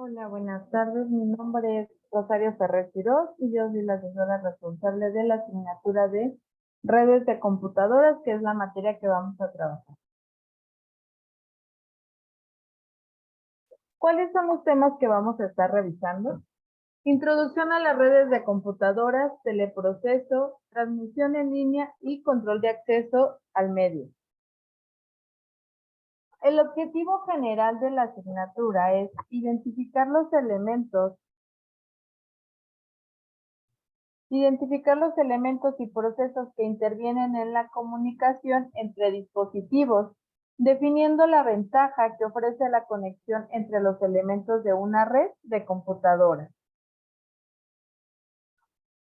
Hola, buenas tardes. Mi nombre es Rosario Ferrer Quiroz y yo soy la asesora responsable de la asignatura de redes de computadoras, que es la materia que vamos a trabajar. ¿Cuáles son los temas que vamos a estar revisando? Introducción a las redes de computadoras, teleproceso, transmisión en línea y control de acceso al medio. El objetivo general de la asignatura es identificar los elementos y procesos que intervienen en la comunicación entre dispositivos, definiendo la ventaja que ofrece la conexión entre los elementos de una red de computadoras.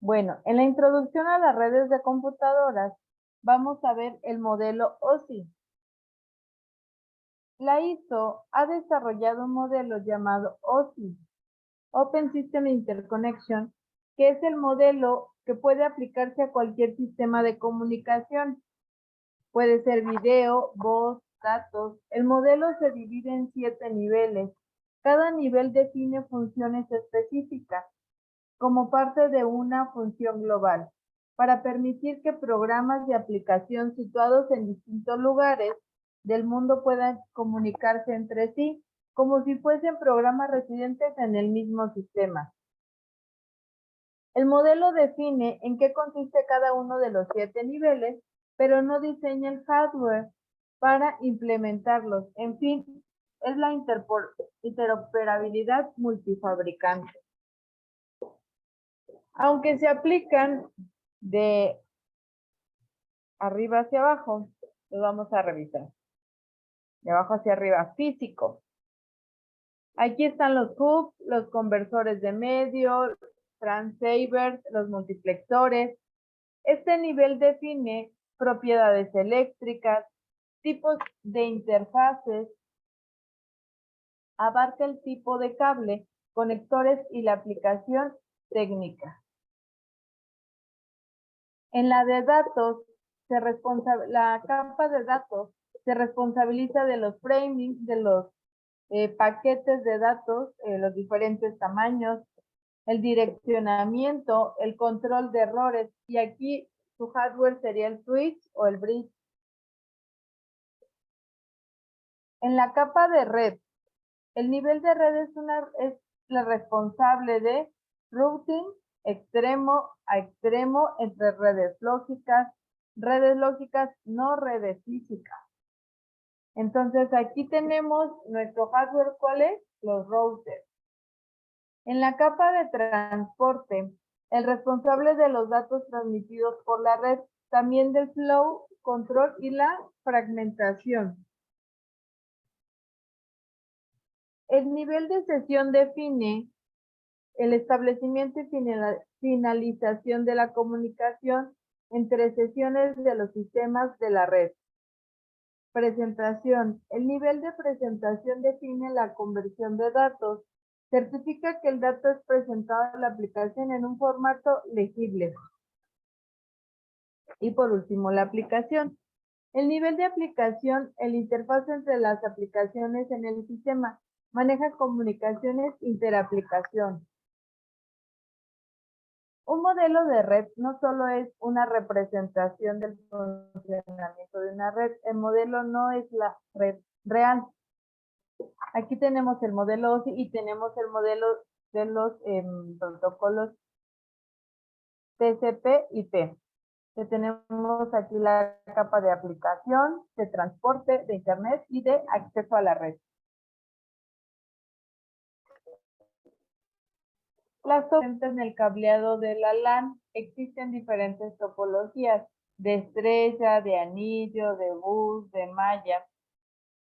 Bueno, en la introducción a las redes de computadoras, vamos a ver el modelo OSI. La ISO ha desarrollado un modelo llamado OSI, Open System Interconnection, que es el modelo que puede aplicarse a cualquier sistema de comunicación. Puede ser video, voz, datos. El modelo se divide en 7 niveles. Cada nivel define funciones específicas como parte de una función global para permitir que programas de aplicación situados en distintos lugares del mundo puedan comunicarse entre sí como si fuesen programas residentes en el mismo sistema. El modelo define en qué consiste cada uno de los 7 niveles, pero no diseña el hardware para implementarlos. En fin, es la interoperabilidad multifabricante. Aunque se aplican de arriba hacia abajo, lo vamos a revisar. De abajo hacia arriba, físico. Aquí están los hubs, los conversores de medio, transceivers, los multiplexores. Este nivel define propiedades eléctricas, tipos de interfaces, abarca el tipo de cable, conectores y la aplicación técnica. En la de datos, la capa de datos se responsabiliza de los framing, de los paquetes de datos, los diferentes tamaños, el direccionamiento, el control de errores, y aquí su hardware sería el switch o el bridge. En la capa de red, el nivel de red es la responsable de routing extremo a extremo entre redes lógicas, no redes físicas. Entonces aquí tenemos nuestro hardware, ¿cuál es? Los routers. En la capa de transporte, el responsable de los datos transmitidos por la red, también del flow, control y la fragmentación. El nivel de sesión define el establecimiento y finalización de la comunicación entre sesiones de los sistemas de la red. Presentación. El nivel de presentación define la conversión de datos. Certifica que el dato es presentado a la aplicación en un formato legible. Y por último, la aplicación. El nivel de aplicación, el interfaz entre las aplicaciones en el sistema, maneja comunicaciones interaplicación. Un modelo de red no solo es una representación del funcionamiento de una red, el modelo no es la red real. Aquí tenemos el modelo OSI y tenemos el modelo de los protocolos TCP/IP. Tenemos aquí la capa de aplicación, de transporte, de internet y de acceso a la red. Las topologías en el cableado de la LAN, existen diferentes topologías de estrella, de anillo, de bus, de malla.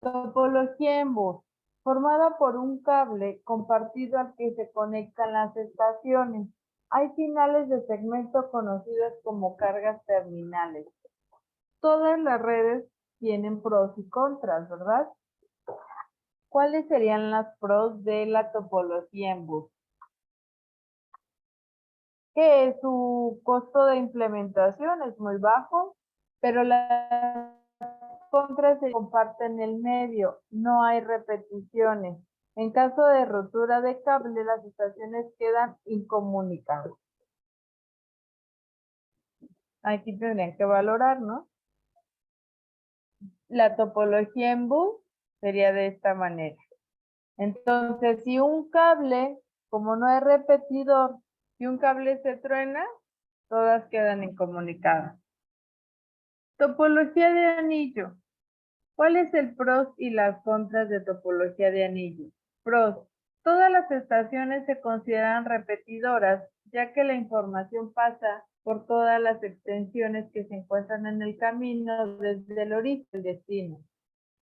Topología en bus, formada por un cable compartido al que se conectan las estaciones. Hay finales de segmento conocidas como cargas terminales. Todas las redes tienen pros y contras, ¿verdad? ¿Cuáles serían las pros de la topología en bus? Que su costo de implementación es muy bajo, pero las contras se comparten el medio, no hay repeticiones. En caso de rotura de cable, las estaciones quedan incomunicables. Aquí tendrían que valorar, ¿no? La topología en bus sería de esta manera. Entonces, si un cable, como no es repetidor, si un cable se truena, todas quedan incomunicadas. Topología de anillo. ¿Cuál es el pros y las contras de topología de anillo? Pros. Todas las estaciones se consideran repetidoras, ya que la información pasa por todas las extensiones que se encuentran en el camino desde el origen al destino.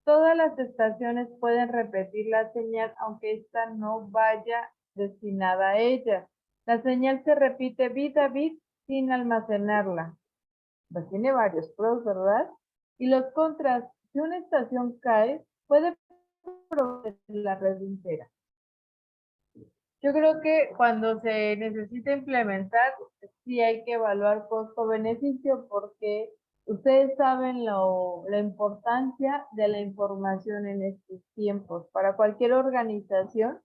Todas las estaciones pueden repetir la señal aunque ésta no vaya destinada a ella. La señal se repite bit a bit sin almacenarla. Pues tiene varios pros, ¿verdad? Y los contras, si una estación cae, puede proveer la red entera. Yo creo que cuando se necesita implementar, sí hay que evaluar costo-beneficio porque ustedes saben la importancia de la información en estos tiempos. Para cualquier organización,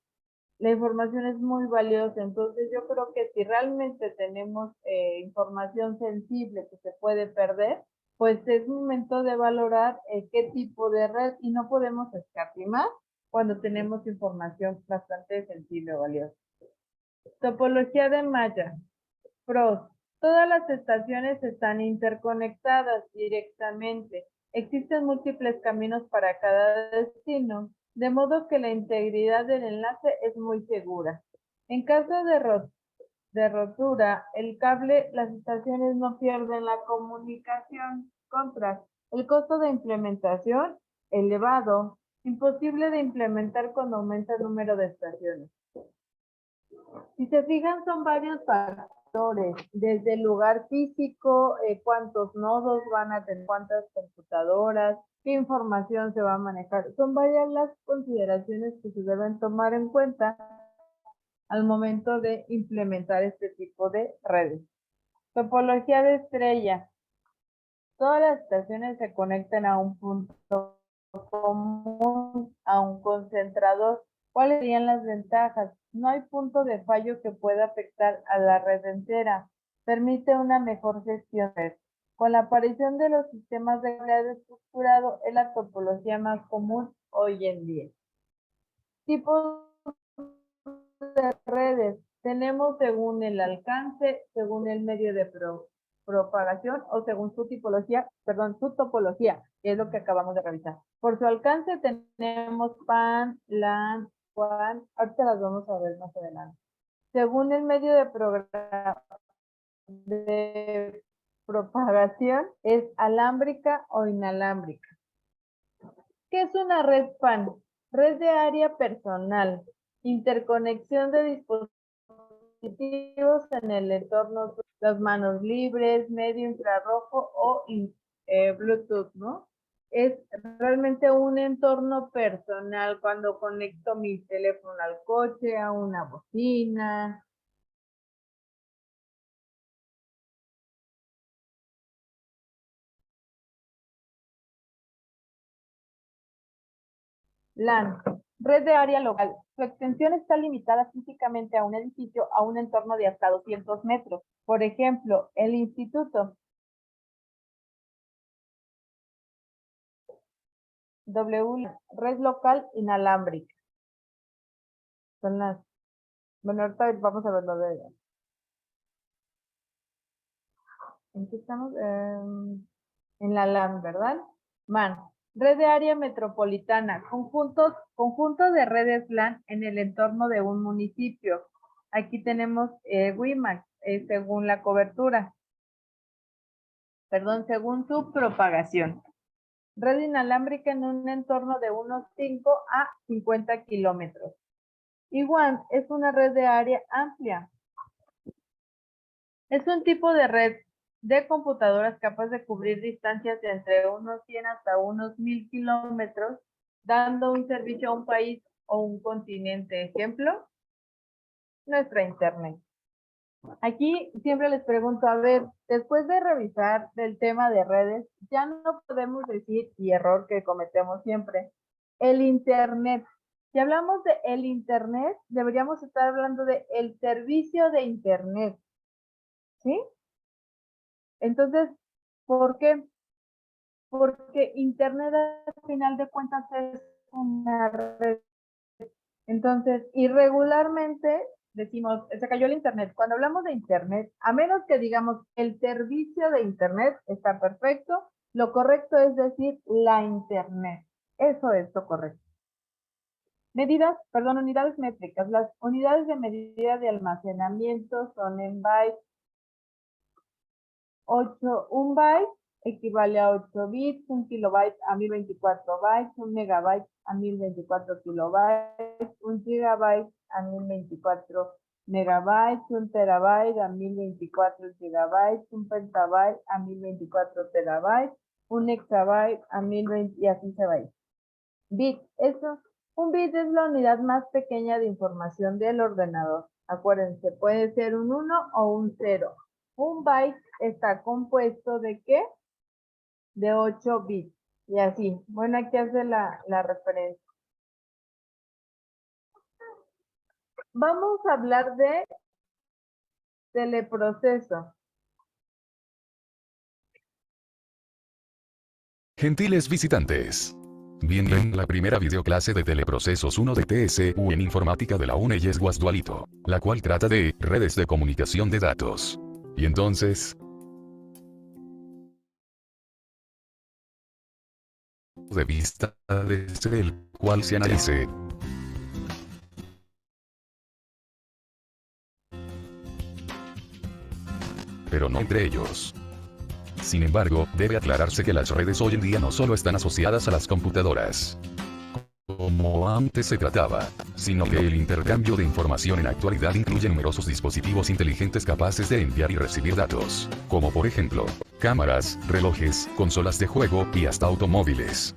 la información es muy valiosa. Entonces yo creo que si realmente tenemos información sensible que se puede perder, pues es momento de valorar qué tipo de red y no podemos escatimar cuando tenemos información bastante sensible o valiosa. Topología de malla. Pros. Todas las estaciones están interconectadas directamente. Existen múltiples caminos para cada destino, de modo que la integridad del enlace es muy segura. En caso de rotura, el cable, las estaciones no pierden la comunicación. Contras. El costo de implementación elevado. Imposible de implementar cuando aumenta el número de estaciones. Si se fijan, son varios factores, desde el lugar físico, cuántos nodos van a tener, cuántas computadoras, qué información se va a manejar. Son varias las consideraciones que se deben tomar en cuenta al momento de implementar este tipo de redes. Topología de estrella. Todas las estaciones se conectan a un punto común, a un concentrador. ¿Cuáles serían las ventajas? No hay punto de fallo que pueda afectar a la red entera. Permite una mejor gestión. Con la aparición de los sistemas de cableado estructurado, es la topología más común hoy en día. Tipos de redes. Tenemos según el alcance, según el medio de propagación o según su tipología, perdón, su topología, que es lo que acabamos de revisar. Por su alcance tenemos PAN, LAN, WAN, ahorita las vamos a ver más adelante. Según el medio de propagación, es alámbrica o inalámbrica. ¿Qué es una red PAN? Red de área personal, interconexión de dispositivos en el entorno, las manos libres, medio infrarrojo o Bluetooth, ¿no? Es realmente un entorno personal cuando conecto mi teléfono al coche, a una bocina. LAN, red de área local. Su extensión está limitada físicamente a un edificio, a un entorno de hasta 200 metros. Por ejemplo, el instituto. Red local inalámbrica. Son las, bueno, ahorita vamos a ver lo de, ¿en qué estamos? En la LAN, ¿verdad? MAN, red de área metropolitana, conjunto de redes LAN en el entorno de un municipio. Aquí tenemos WiMAX, según la cobertura, perdón, según su propagación. Red inalámbrica en un entorno de unos 5 a 50 kilómetros. Y WAN es una red de área amplia. Es un tipo de red de computadoras capaz de cubrir distancias de entre unos 100 hasta unos 1000 kilómetros, dando un servicio a un país o un continente. Ejemplo, nuestra Internet. Aquí siempre les pregunto, a ver, después de revisar el tema de redes, ya no podemos decir, y error que cometemos siempre, el Internet. Si hablamos de el Internet, deberíamos estar hablando de el servicio de Internet, ¿sí? Entonces, ¿por qué? Porque Internet al final de cuentas es una red. Entonces, irregularmente decimos, se cayó el Internet. Cuando hablamos de Internet, a menos que digamos el servicio de Internet está perfecto, lo correcto es decir la Internet. Eso es lo correcto. Unidades métricas. Las unidades de medida de almacenamiento son en bytes. 1 byte equivale a 8 bits, 1 kilobyte a 1024 bytes, 1 megabyte a 1024 kilobytes, 1 gigabyte a 1024 megabytes, 1 terabyte a 1024 gigabytes, 1 petabyte a 1024 terabytes, 1 exabyte a 1020 y así se va a ir. Bit, un bit es la unidad más pequeña de información del ordenador. Acuérdense, puede ser un 1 o un 0. Un byte está compuesto ¿de qué? De 8 bits. Y así. Bueno, aquí hace la referencia. Vamos a hablar de teleproceso. Gentiles visitantes. Bienvenidos a la primera videoclase de Teleprocesos 1 de TSU en Informática de la UNES Guasdualito, la cual trata de redes de comunicación de datos. Y entonces, de vista desde el cual se analice pero no entre ellos. Sin embargo, debe aclararse que las redes hoy en día no solo están asociadas a las computadoras, como antes se trataba, sino que el intercambio de información en actualidad incluye numerosos dispositivos inteligentes capaces de enviar y recibir datos, como por ejemplo, cámaras, relojes, consolas de juego y hasta automóviles.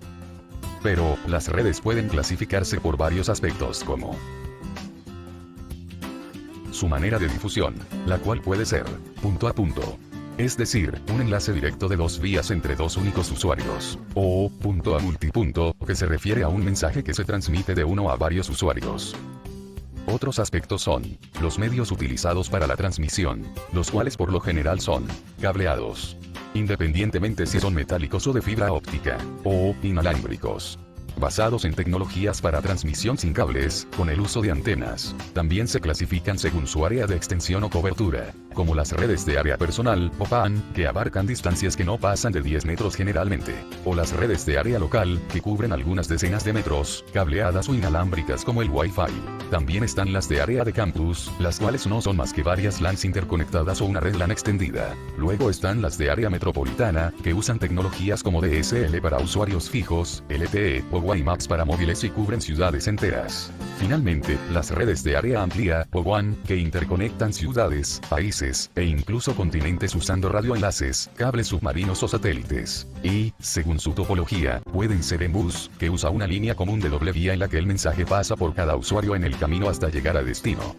Pero, las redes pueden clasificarse por varios aspectos como su manera de difusión, la cual puede ser, punto a punto. Es decir, un enlace directo de dos vías entre dos únicos usuarios, o, punto a multipunto, que se refiere a un mensaje que se transmite de uno a varios usuarios. Otros aspectos son, los medios utilizados para la transmisión, los cuales por lo general son, cableados. Independientemente si son metálicos o de fibra óptica, o, inalámbricos. Basados en tecnologías para transmisión sin cables, con el uso de antenas. También se clasifican según su área de extensión o cobertura, como las redes de área personal, o PAN, que abarcan distancias que no pasan de 10 metros generalmente, o las redes de área local, que cubren algunas decenas de metros, cableadas o inalámbricas como el Wi-Fi. También están las de área de campus, las cuales no son más que varias LANs interconectadas o una red LAN extendida. Luego están las de área metropolitana, que usan tecnologías como DSL para usuarios fijos, LTE o WiMAX para móviles y cubren ciudades enteras. Finalmente, las redes de área amplia, o WAN, que interconectan ciudades, países, e incluso continentes usando radioenlaces, cables submarinos o satélites. Y, según su topología, pueden ser en bus, que usa una línea común de doble vía en la que el mensaje pasa por cada usuario en el camino hasta llegar a destino.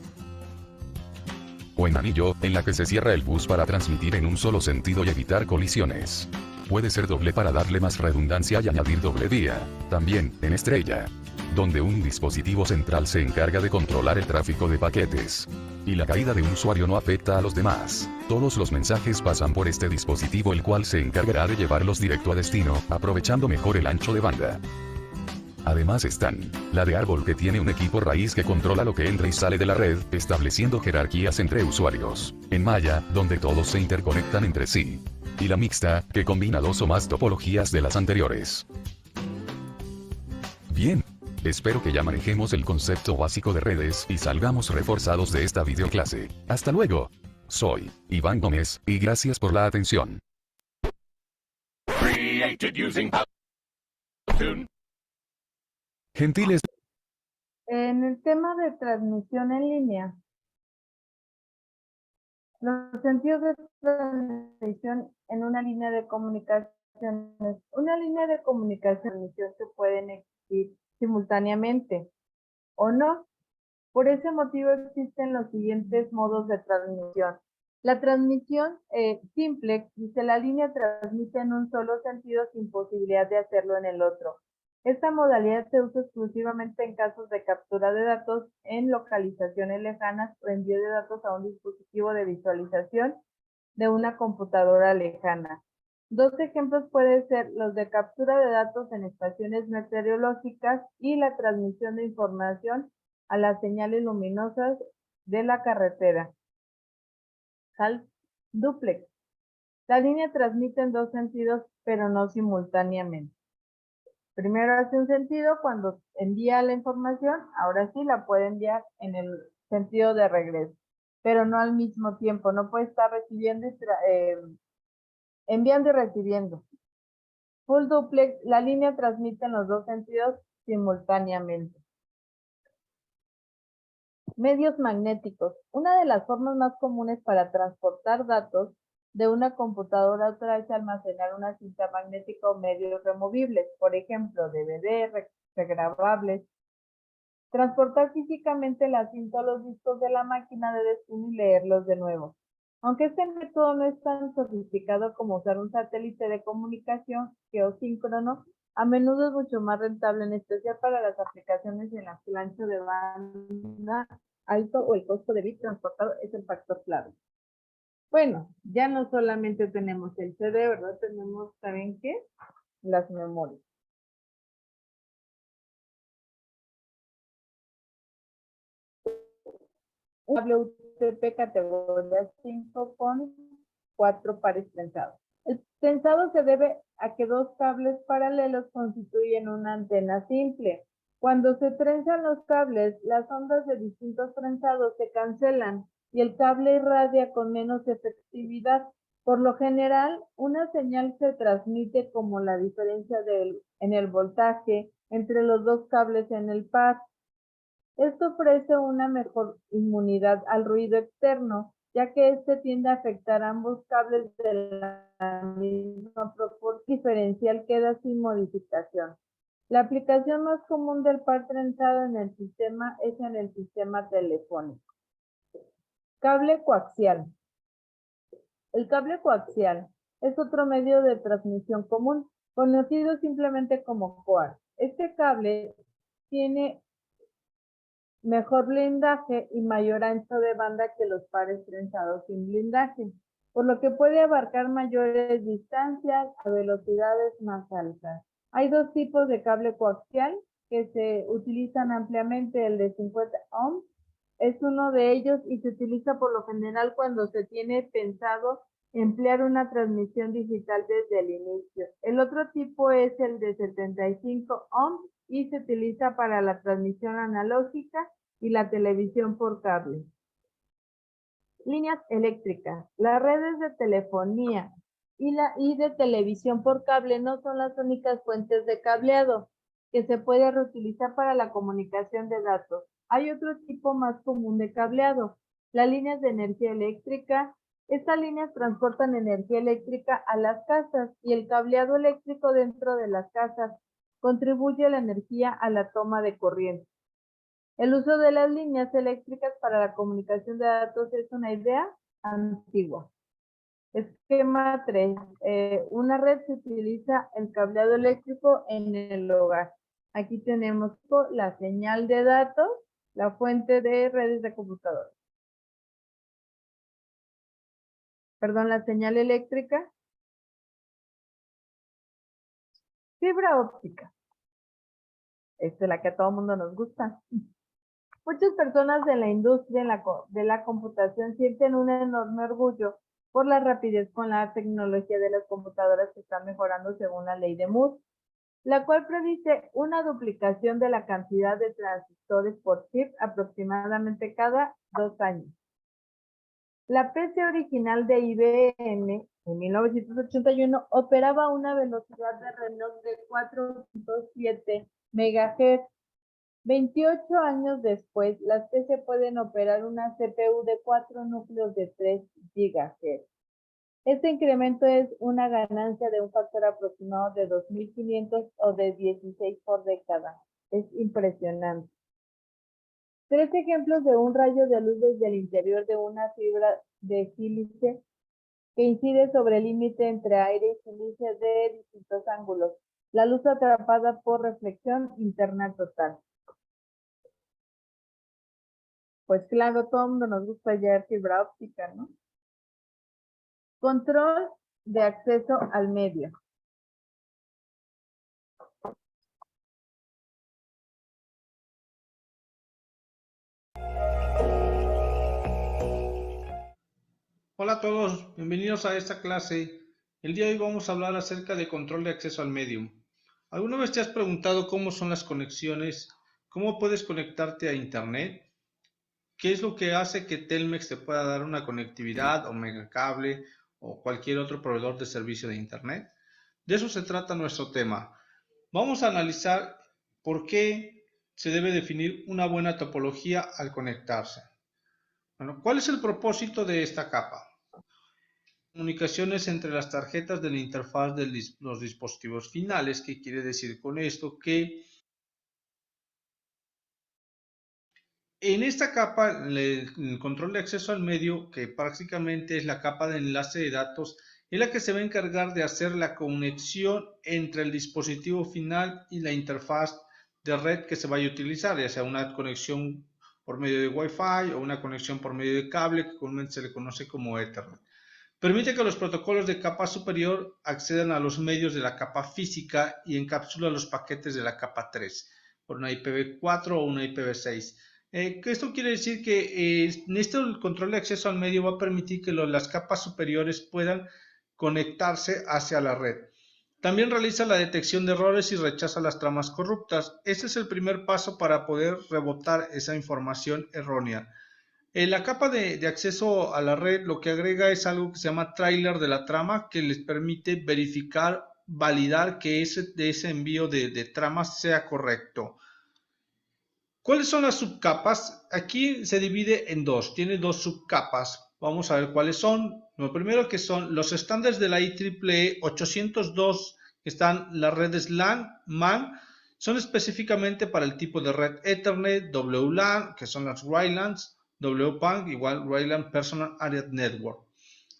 O en anillo, en la que se cierra el bus para transmitir en un solo sentido y evitar colisiones. Puede ser doble para darle más redundancia y añadir doble vía. También, en estrella, donde un dispositivo central se encarga de controlar el tráfico de paquetes. Y la caída de un usuario no afecta a los demás. Todos los mensajes pasan por este dispositivo el cual se encargará de llevarlos directo a destino, aprovechando mejor el ancho de banda. Además están, la de árbol que tiene un equipo raíz que controla lo que entra y sale de la red, estableciendo jerarquías entre usuarios. En malla, donde todos se interconectan entre sí. Y la mixta, que combina dos o más topologías de las anteriores. Bien. Espero que ya manejemos el concepto básico de redes y salgamos reforzados de esta videoclase. ¡Hasta luego! Soy Iván Gómez, y gracias por la atención. Gentiles. En el tema de transmisión en línea, los sentidos de transmisión en una línea de comunicaciones. Una línea de comunicación se pueden existir simultáneamente o no. Por ese motivo existen los siguientes modos de transmisión. La transmisión simple, dice la línea transmite en un solo sentido sin posibilidad de hacerlo en el otro. Esta modalidad se usa exclusivamente en casos de captura de datos en localizaciones lejanas o envío de datos a un dispositivo de visualización de una computadora lejana. Dos ejemplos pueden ser los de captura de datos en estaciones meteorológicas y la transmisión de información a las señales luminosas de la carretera. HAL duplex. La línea transmite en dos sentidos, pero no simultáneamente. Primero hace un sentido cuando envía la información, ahora sí la puede enviar en el sentido de regreso, pero no al mismo tiempo, no puede estar recibiendo y enviando y recibiendo. Full duplex, la línea transmite en los dos sentidos simultáneamente. Medios magnéticos. Una de las formas más comunes para transportar datos de una computadora a otra es almacenar una cinta magnética o medios removibles, por ejemplo, DVD, regrabables. Transportar físicamente la cinta o los discos de la máquina de destino y leerlos de nuevo. Aunque este método no es tan sofisticado como usar un satélite de comunicación geosíncrono, a menudo es mucho más rentable, en especial para las aplicaciones en las que el ancho de banda alto o el costo de bit transportado es el factor clave. Bueno, ya no solamente tenemos el CD, ¿verdad? Tenemos, ¿saben qué? Las memorias. Un cable UTP categoría 5 con 4 pares trenzados. El trenzado se debe a que dos cables paralelos constituyen una antena simple. Cuando se trenzan los cables, las ondas de distintos trenzados se cancelan y el cable irradia con menos efectividad. Por lo general, una señal se transmite como la diferencia en el voltaje entre los dos cables en el par. Esto ofrece una mejor inmunidad al ruido externo, ya que este tiende a afectar ambos cables de la misma proporción. Diferencial queda sin modificación. La aplicación más común del par trenzado en el sistema es en el sistema telefónico. Cable coaxial. El cable coaxial es otro medio de transmisión común, conocido simplemente como coax. Este cable tiene mejor blindaje y mayor ancho de banda que los pares trenzados sin blindaje, por lo que puede abarcar mayores distancias a velocidades más altas. Hay dos tipos de cable coaxial que se utilizan ampliamente. El de 50 ohms es uno de ellos y se utiliza por lo general cuando se tiene pensado emplear una transmisión digital desde el inicio. El otro tipo es el de 75 ohms y se utiliza para la transmisión analógica y la televisión por cable. Líneas eléctricas. Las redes de telefonía y de televisión por cable no son las únicas fuentes de cableado que se puede reutilizar para la comunicación de datos. Hay otro tipo más común de cableado, las líneas de energía eléctrica. Estas líneas transportan energía eléctrica a las casas y el cableado eléctrico dentro de las casas contribuye a la energía a la toma de corriente. El uso de las líneas eléctricas para la comunicación de datos es una idea antigua. Esquema 3. Una red se utiliza el cableado eléctrico en el hogar. Aquí tenemos la señal de datos, la fuente de redes de computadoras. Perdón, la señal eléctrica. Fibra óptica. Esta es la que a todo mundo nos gusta. Muchas personas de la industria de la computación sienten un enorme orgullo por la rapidez con la tecnología de las computadoras que está mejorando según la ley de Moore, la cual predice una duplicación de la cantidad de transistores por chip aproximadamente cada 2 años. La PC original de IBM en 1981 operaba a una velocidad de reloj de 4.7 MHz. 28 años después, las PC pueden operar una CPU de 4 núcleos de 3 GHz. Este incremento es una ganancia de un factor aproximado de 2.500 o de 16 por década. Es impresionante. 3 ejemplos de un rayo de luz desde el interior de una fibra de sílice que incide sobre el límite entre aire y sílice de distintos ángulos. La luz atrapada por reflexión interna total. Pues claro, todo el mundo nos gusta ya fibra óptica, ¿no? Control de acceso al medio. Hola a todos, bienvenidos a esta clase. El día de hoy vamos a hablar acerca de control de acceso al medio. ¿Alguna vez te has preguntado cómo son las conexiones? ¿Cómo puedes conectarte a internet? ¿Qué es lo que hace que Telmex te pueda dar una conectividad o Megacable o cualquier otro proveedor de servicio de internet? De eso se trata nuestro tema. Vamos a analizar por qué se debe definir una buena topología al conectarse. Bueno, ¿cuál es el propósito de esta capa? Comunicaciones entre las tarjetas de la interfaz de los dispositivos finales. ¿Qué quiere decir con esto? Que en esta capa, el control de acceso al medio, que prácticamente es la capa de enlace de datos, es la que se va a encargar de hacer la conexión entre el dispositivo final y la interfaz de red que se vaya a utilizar, ya sea una conexión por medio de Wi-Fi o una conexión por medio de cable, que comúnmente se le conoce como Ethernet. Permite que los protocolos de capa superior accedan a los medios de la capa física y encapsula los paquetes de la capa 3 por una IPv4 o una IPv6. Esto quiere decir que en este control de acceso al medio va a permitir que las capas superiores puedan conectarse hacia la red. También realiza la detección de errores y rechaza las tramas corruptas. Este es el primer paso para poder rebotar esa información errónea. La capa de acceso a la red lo que agrega es algo que se llama trailer de la trama, que les permite verificar, validar que ese envío de tramas sea correcto. ¿Cuáles son las subcapas? Aquí se divide en dos, tiene dos subcapas. Vamos a ver cuáles son. Lo primero que son los estándares de la IEEE 802, que están las redes LAN, MAN, son específicamente para el tipo de red Ethernet, WLAN, que son las WLANs, WPAN, igual WLAN Personal Area Network.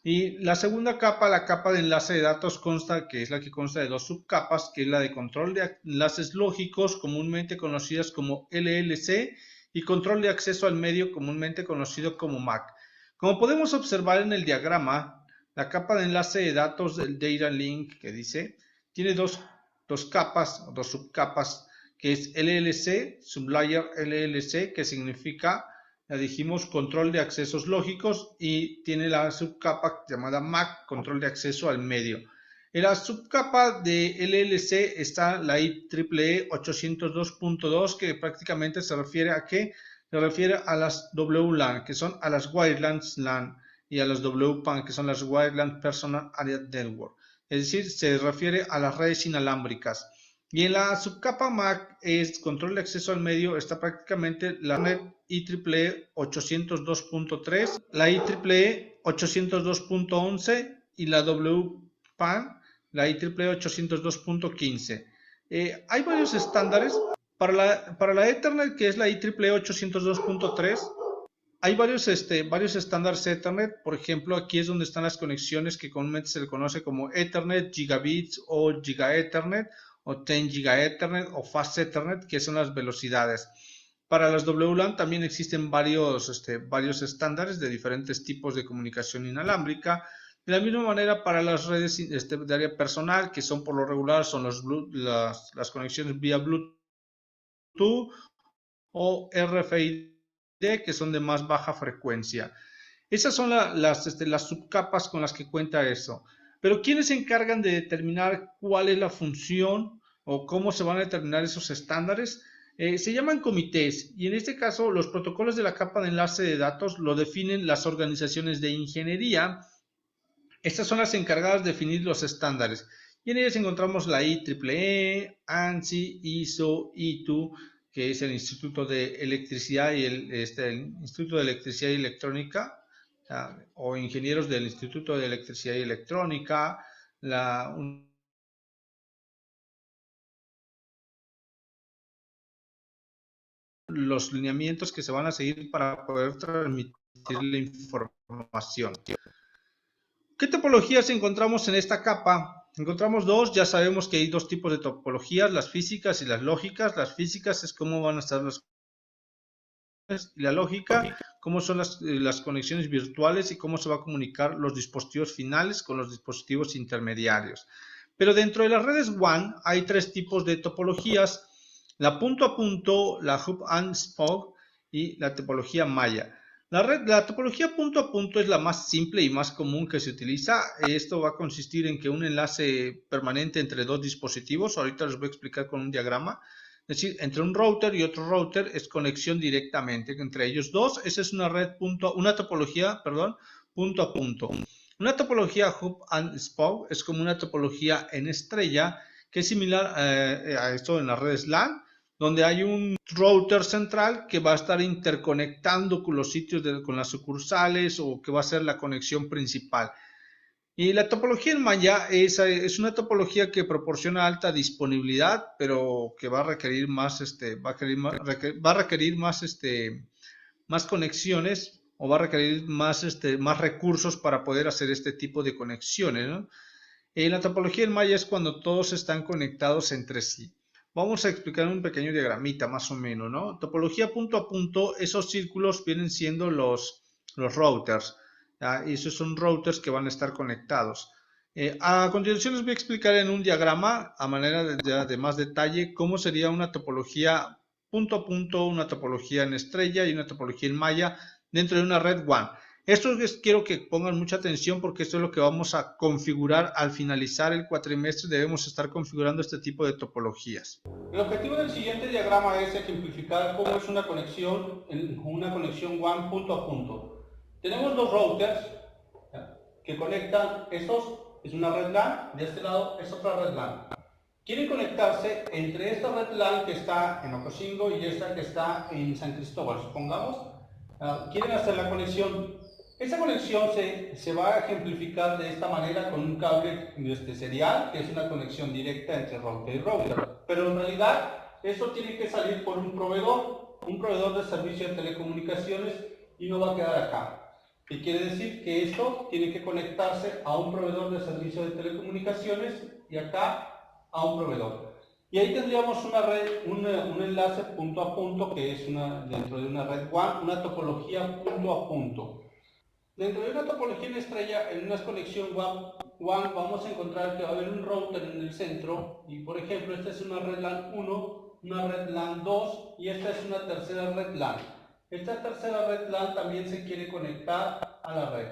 Y la segunda capa, la capa de enlace de datos, que es la que consta de dos subcapas, que es la de control de enlaces lógicos, comúnmente conocidas como LLC, y control de acceso al medio, comúnmente conocido como MAC. Como podemos observar en el diagrama, la capa de enlace de datos del Data Link, que dice, tiene dos capas, dos subcapas, que es LLC, Sublayer LLC, que significa, ya dijimos, control de accesos lógicos, y tiene la subcapa llamada MAC, control de acceso al medio. En la subcapa de LLC está la IEEE 802.2, que prácticamente se refiere a qué? Se refiere a las WLAN, que son a las Wireless LAN, y a las WPAN, que son las Wireless Personal Area Network. Es decir, se refiere a las redes inalámbricas. Y en la subcapa MAC es control de acceso al medio, está prácticamente la red IEEE 802.3, la IEEE 802.11 y la WPAN, la IEEE 802.15. Hay varios estándares. Para la Ethernet, que es la IEEE 802.3, hay varios estándares Ethernet. Por ejemplo, aquí es donde están las conexiones que comúnmente se le conoce como Ethernet, Gigabits o Giga Ethernet, o 10 Giga Ethernet o Fast Ethernet, que son las velocidades. Para las WLAN también existen varios estándares de diferentes tipos de comunicación inalámbrica. De la misma manera, para las redes de área personal, que son por lo regular son las conexiones vía Bluetooth o RFID, que son de más baja frecuencia. Esas son las subcapas con las que cuenta eso. Pero ¿quiénes se encargan de determinar cuál es la función o cómo se van a determinar esos estándares? Se llaman comités, y en este caso los protocolos de la capa de enlace de datos lo definen las organizaciones de ingeniería. Estas son las encargadas de definir los estándares, y en ellas encontramos la IEEE, ANSI, ISO, ITU, que es el Instituto de Electricidad y el Instituto de Electricidad y Electrónica, o ingenieros del Instituto de Electricidad y Electrónica, los lineamientos que se van a seguir para poder transmitir la información. ¿Qué topologías encontramos en esta capa? Encontramos dos, ya sabemos que hay dos tipos de topologías, las físicas y las lógicas. Las físicas es cómo van a estar las y la lógica, cómo son las conexiones virtuales y cómo se va a comunicar los dispositivos finales con los dispositivos intermediarios. Pero dentro de las redes WAN hay tres tipos de topologías, la punto a punto, la hub and spoke y la topología malla. La topología punto a punto es la más simple y más común que se utiliza. Esto va a consistir en que un enlace permanente entre dos dispositivos, ahorita les voy a explicar con un diagrama, es decir, entre un router y otro router es conexión directamente entre ellos dos. Esa es una una topología, punto a punto. Una topología hub and spoke es como una topología en estrella que es similar a esto en las redes LAN, donde hay un router central que va a estar interconectando con los sitios con las sucursales o que va a ser la conexión principal. Y la topología en malla es una topología que proporciona alta disponibilidad, pero que va a requerir más, más conexiones o va a requerir más recursos para poder hacer este tipo de conexiones, ¿no? La topología en malla es cuando todos están conectados entre sí. Vamos a explicar un pequeño diagramita más o menos, ¿no? Topología punto a punto, esos círculos vienen siendo los routers. Y esos son routers que van a estar conectados. A continuación les voy a explicar en un diagrama a manera de más detalle cómo sería una topología punto a punto, una topología en estrella y una topología en malla dentro de una red WAN. Esto quiero que pongan mucha atención porque esto es lo que vamos a configurar al finalizar el cuatrimestre. Debemos estar configurando este tipo de topologías. El objetivo del siguiente diagrama es ejemplificar cómo es una conexión WAN punto a punto. Tenemos dos routers que conectan, estos es una red LAN, de este lado es otra red LAN. Quieren conectarse entre esta red LAN que está en Ocosingo y esta que está en San Cristóbal, supongamos. Quieren hacer la conexión. Esa conexión se va a ejemplificar de esta manera con un cable serial, que es una conexión directa entre router y router. Pero en realidad eso tiene que salir por un proveedor de servicio de telecomunicaciones y no va a quedar acá. ¿Qué quiere decir? Que esto tiene que conectarse a un proveedor de servicio de telecomunicaciones y acá a un proveedor. Y ahí tendríamos una red, un enlace punto a punto que es dentro de una red WAN, una topología punto a punto. Dentro de una topología en estrella, en una conexión WAN vamos a encontrar que va a haber un router en el centro y por ejemplo esta es una red LAN 1, una red LAN 2 y esta es una tercera red LAN. Esta tercera red LAN también se quiere conectar a la red.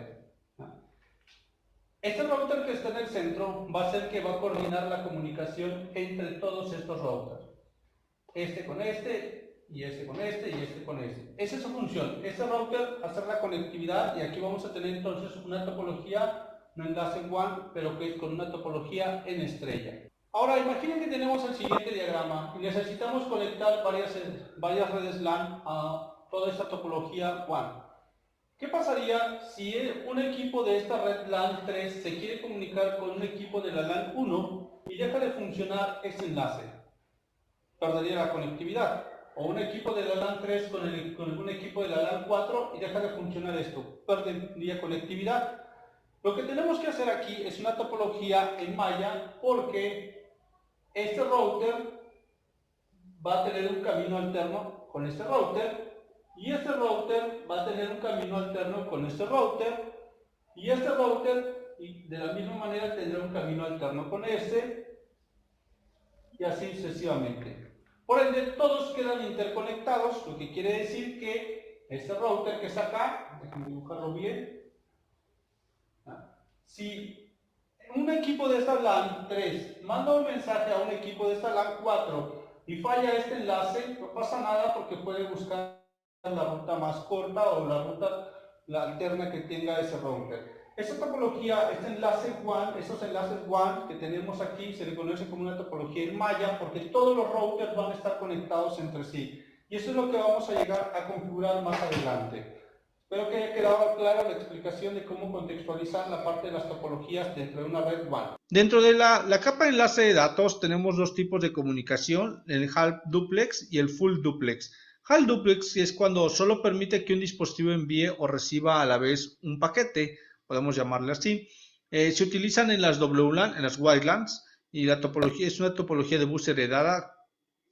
Este router que está en el centro va a ser que va a coordinar la comunicación entre todos estos routers. Este con este, y este con este, y este con este. Esa es su función. Este router hacer la conectividad y aquí vamos a tener entonces una topología, un enlace WAN, pero que es con una topología en estrella. Ahora imaginen que tenemos el siguiente diagrama y necesitamos conectar varias redes LAN a toda esta topología WAN. ¿Qué pasaría si un equipo de esta red LAN 3 se quiere comunicar con un equipo de la LAN 1 y deja de funcionar ese enlace? Perdería la conectividad. O un equipo de la LAN 3 con un equipo de la LAN 4 y deja de funcionar esto. Perdería conectividad. Lo que tenemos que hacer aquí es una topología en malla porque este router va a tener un camino alterno con este router y este router va a tener un camino alterno con este router y este router de la misma manera tendrá un camino alterno con este y así sucesivamente. Por ende todos quedan interconectados, lo que quiere decir que este router que está acá, déjenme dibujarlo bien, si un equipo de esta LAN 3 manda un mensaje a un equipo de esta LAN 4 y falla este enlace, no pasa nada porque puede buscar la ruta más corta o la alterna que tenga ese router. Esta topología, esos enlaces WAN que tenemos aquí se le conoce como una topología en malla porque todos los routers van a estar conectados entre sí. Y eso es lo que vamos a llegar a configurar más adelante. Espero que haya quedado clara la explicación de cómo contextualizar la parte de las topologías dentro de una red WAN. Dentro de la capa de enlace de datos tenemos dos tipos de comunicación, el half duplex y el full duplex. Half duplex es cuando solo permite que un dispositivo envíe o reciba a la vez un paquete, podemos llamarle así. Se utilizan en las WLAN, en las WLANs, y la topología es una topología de bus heredada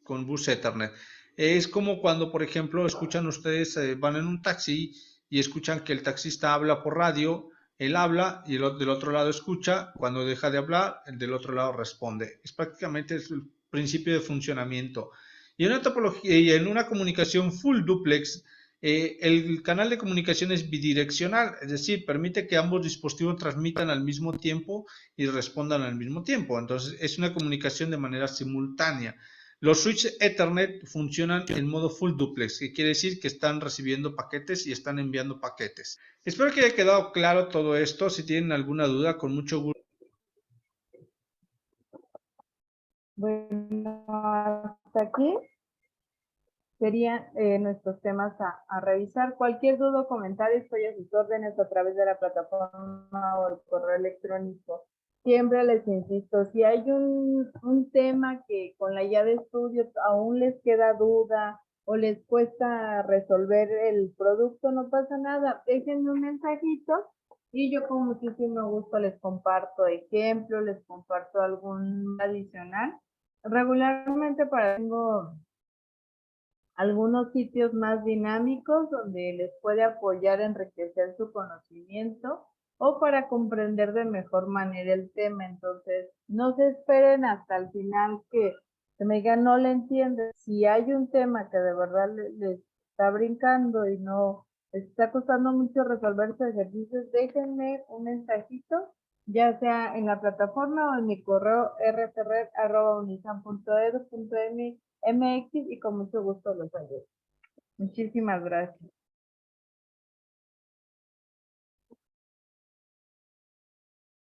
con bus Ethernet. Es como cuando, por ejemplo, escuchan ustedes, van en un taxi y escuchan que el taxista habla por radio, él habla y el del otro lado escucha, cuando deja de hablar, el del otro lado responde. Es prácticamente el principio de funcionamiento. Y en una topología y en una comunicación full duplex, el canal de comunicación es bidireccional, es decir, permite que ambos dispositivos transmitan al mismo tiempo y respondan al mismo tiempo. Entonces, es una comunicación de manera simultánea. Los switches Ethernet funcionan en modo full duplex, que quiere decir que están recibiendo paquetes y están enviando paquetes. Espero que haya quedado claro todo esto. Si tienen alguna duda, con mucho gusto. Bueno, hasta aquí serían nuestros temas a revisar. Cualquier duda o comentario, estoy a sus órdenes a través de la plataforma o el correo electrónico. Siempre les insisto, si hay un tema que con la guía de estudios aún les queda duda o les cuesta resolver el producto, no pasa nada. Déjenme un mensajito y yo con muchísimo gusto les comparto ejemplos, les comparto algún adicional. Regularmente tengo algunos sitios más dinámicos donde les puede apoyar a enriquecer su conocimiento o para comprender de mejor manera el tema. Entonces, no se esperen hasta el final que me digan no le entienden. Si hay un tema que de verdad les está brincando y no les está costando mucho resolver sus ejercicios, déjenme un mensajito, ya sea en la plataforma o en mi correo rferrer@unisam.edu.mx y con mucho gusto los ayudo. Muchísimas gracias.